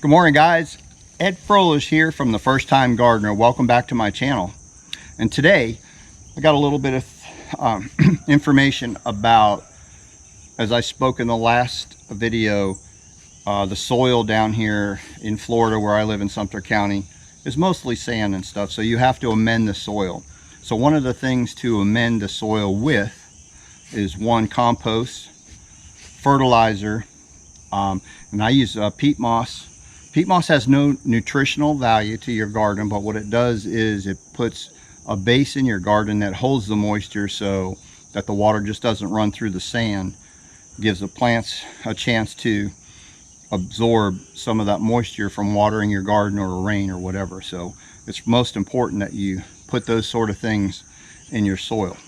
Good morning, guys. Ed Froelich here from The First Time Gardener. Welcome back to my channel. And today I got a little bit of information about, as I spoke in the last video, the soil down here in Florida where I live in Sumter County is mostly sand and stuff, so you have to amend the soil. So one of the things to amend the soil with is compost, fertilizer, and I use peat moss. Peat moss has no nutritional value to your garden, but what it does is it puts a base in your garden that holds the moisture so that the water just doesn't run through the sand. Gives the plants a chance to absorb some of that moisture from watering your garden or rain or whatever. So it's most important that you put those sort of things in your soil.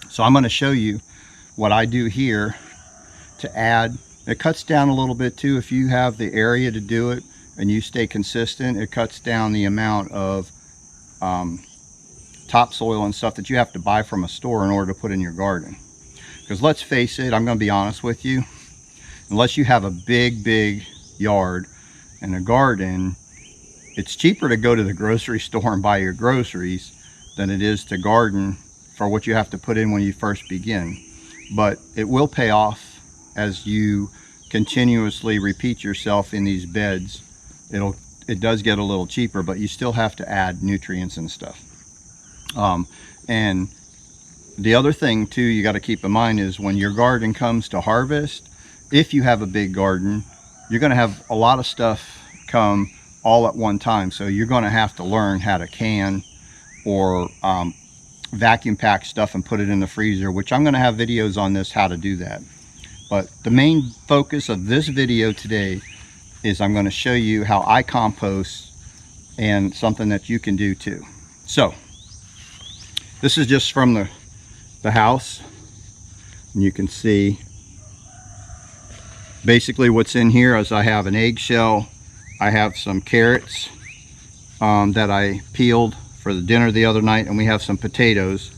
So I'm going to show you what I do here to add. It cuts down a little bit too if you have the area to do it and you stay consistent. It cuts down the amount of topsoil and stuff that you have to buy from a store in order to put in your garden. Because let's face it, I'm going to be honest with you, unless you have a big yard and a garden, it's cheaper to go to the grocery store and buy your groceries than it is to garden for what you have to put in when you first begin. But it will pay off as you continuously repeat yourself in these beds. It does get a little cheaper, but you still have to add nutrients and stuff. And the other thing too you got to keep in mind is when your garden comes to harvest, if you have a big garden, you're going to have a lot of stuff come all at one time. So you're going to have to learn how to can or vacuum pack stuff and put it in the freezer, which I'm going to have videos on this, how to do that. But the main focus of this video today is I'm going to show you how I compost and something that you can do too. So this is just from the house, and you can see basically what's in here is I have an eggshell, I have some carrots that I peeled for the dinner the other night, and we have some potatoes,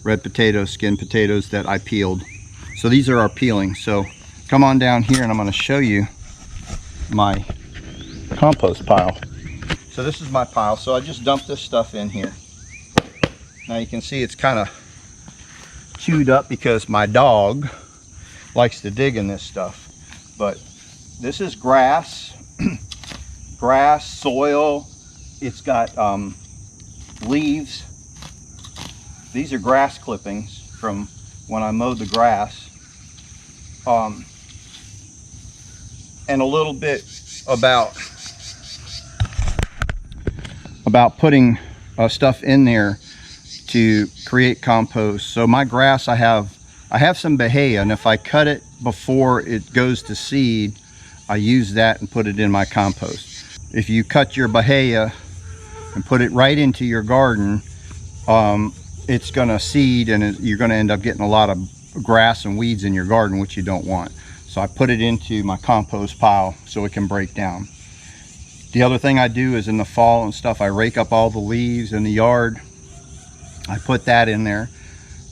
red potatoes, skin potatoes that I peeled. So these are our peelings. So come on down here and I'm going to show you my compost pile. So this is my pile. So I just dumped this stuff in here. Now you can see it's kind of chewed up because my dog likes to dig in this stuff. But this is grass, soil. It's got leaves. These are grass clippings from when I mowed the grass. And a little bit about putting stuff in there to create compost. So my grass, I have some bahia, and if I cut it before it goes to seed, I use that and put it in my compost. If you cut your bahia and put it right into your garden, it's gonna seed, and you're gonna end up getting a lot of grass and weeds in your garden, which you don't want. So I put it into my compost pile so it can break down. The other thing I do is in the fall and stuff, I rake up all the leaves in the yard. I put that in there.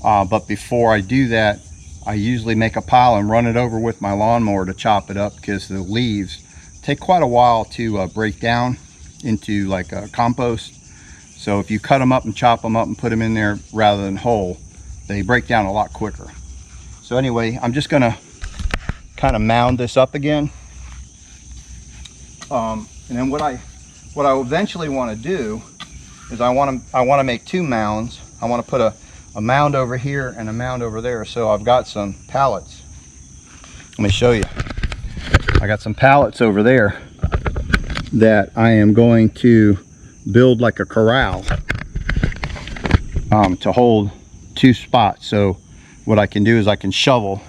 But before I do that, I usually make a pile and run it over with my lawnmower to chop it up, because the leaves take quite a while to break down into like a compost. So if you cut them up and chop them up and put them in there rather than whole, they break down a lot quicker. So anyway, I'm just gonna kind of mound this up again. And then what I eventually want to do is I want to make two mounds. I want to put a mound over here and a mound over there. So I've got some pallets. Let me show you. I got some pallets over there that I am going to build like a corral to hold two spots. So what I can do is I can shovel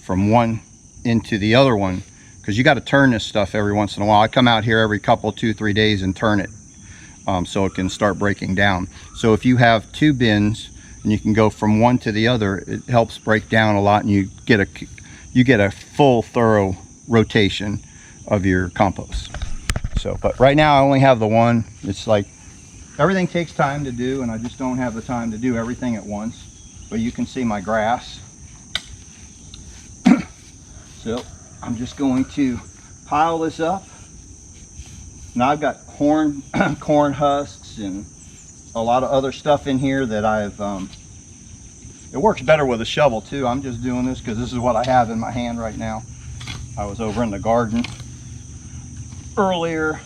from one into the other one, because you got to turn this stuff every once in a while. I come out here every couple, 2-3 days and turn it so it can start breaking down. So if you have two bins and you can go from one to the other, it helps break down a lot, and you get a full thorough rotation of your compost. So, but right now I only have the one. It's like everything takes time to do, and I just don't have the time to do everything at once. But you can see my grass. So I'm just going to pile this up Now I've got corn husks and a lot of other stuff in here that I've it works better with a shovel too. I'm just doing this because this is what I have in my hand right now. I was over in the garden earlier,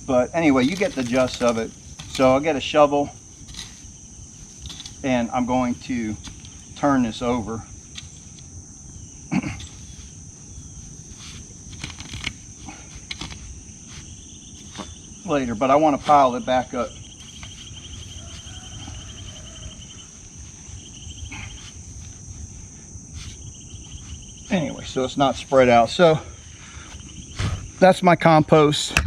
but anyway, you get the gist of it. So I'll get a shovel and I'm going to turn this over. Later, but I want to pile it back up. Anyway, so it's not spread out. So that's my compost.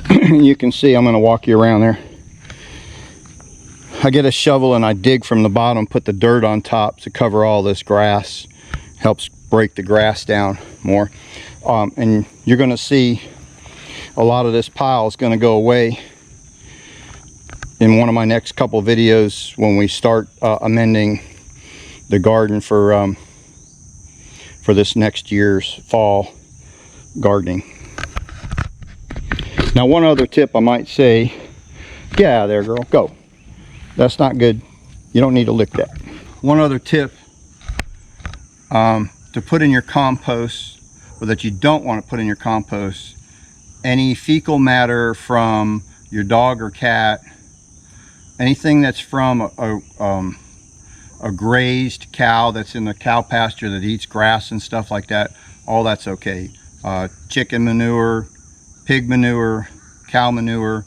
You can see, I'm going to walk you around there. I get a shovel and I dig from the bottom, put the dirt on top to cover all this grass. Helps break the grass down more. And you're going to see a lot of this pile is going to go away in one of my next couple videos when we start amending the garden for this next year's fall gardening. Now, one other tip I might say, get out of there, girl, go. That's not good. You don't need to lick that. One other tip to put in your compost, or that you don't want to put in your compost, any fecal matter from your dog or cat, anything that's from a grazed cow that's in the cow pasture that eats grass and stuff like that, all that's okay. Chicken manure, pig manure, cow manure,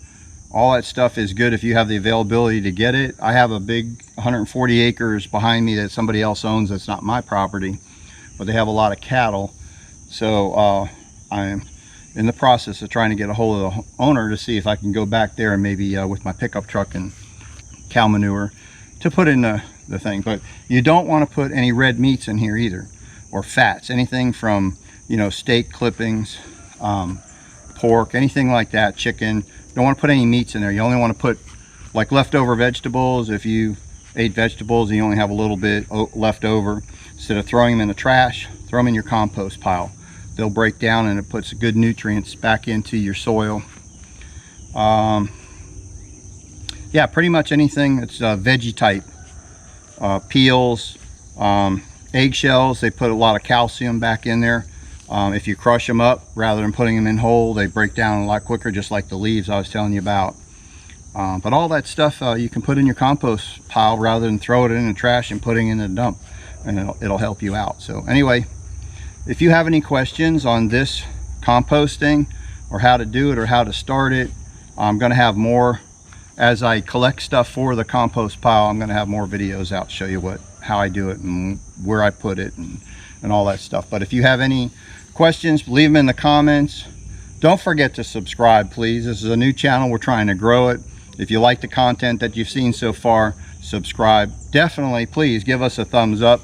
all that stuff is good if you have the availability to get it. I have a big 140 acres behind me that somebody else owns that's not my property, but they have a lot of cattle. So I'm in the process of trying to get a hold of the owner to see if I can go back there and maybe with my pickup truck and cow manure to put in the thing. But you don't want to put any red meats in here either, or fats, anything from, you know, steak clippings, pork, anything like that, chicken. You don't want to put any meats in there. You only want to put like leftover vegetables. If you ate vegetables and you only have a little bit left over, instead of throwing them in the trash, throw them in your compost pile. They'll break down and it puts good nutrients back into your soil. Yeah, pretty much anything that's veggie type. Peels, eggshells, they put a lot of calcium back in there. If you crush them up rather than putting them in whole, they break down a lot quicker, just like the leaves I was telling you about. But all that stuff you can put in your compost pile rather than throw it in the trash and putting it in the dump, and it'll help you out. So anyway, if you have any questions on this composting or how to do it or how to start it, I'm going to have more as I collect stuff for the compost pile. I'm going to have more videos out to show you how I do it and where I put it and all that stuff. But if you have any questions, leave them in the comments. Don't forget to subscribe, please. This is a new channel. We're trying to grow it. If you like the content that you've seen so far, subscribe. Definitely, please give us a thumbs up.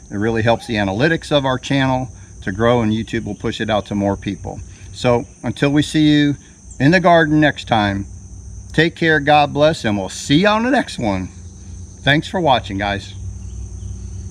It really helps the analytics of our channel to grow, and YouTube will push it out to more people. So until we see you in the garden next time, take care, God bless, and we'll see you on the next one. Thanks for watching, guys.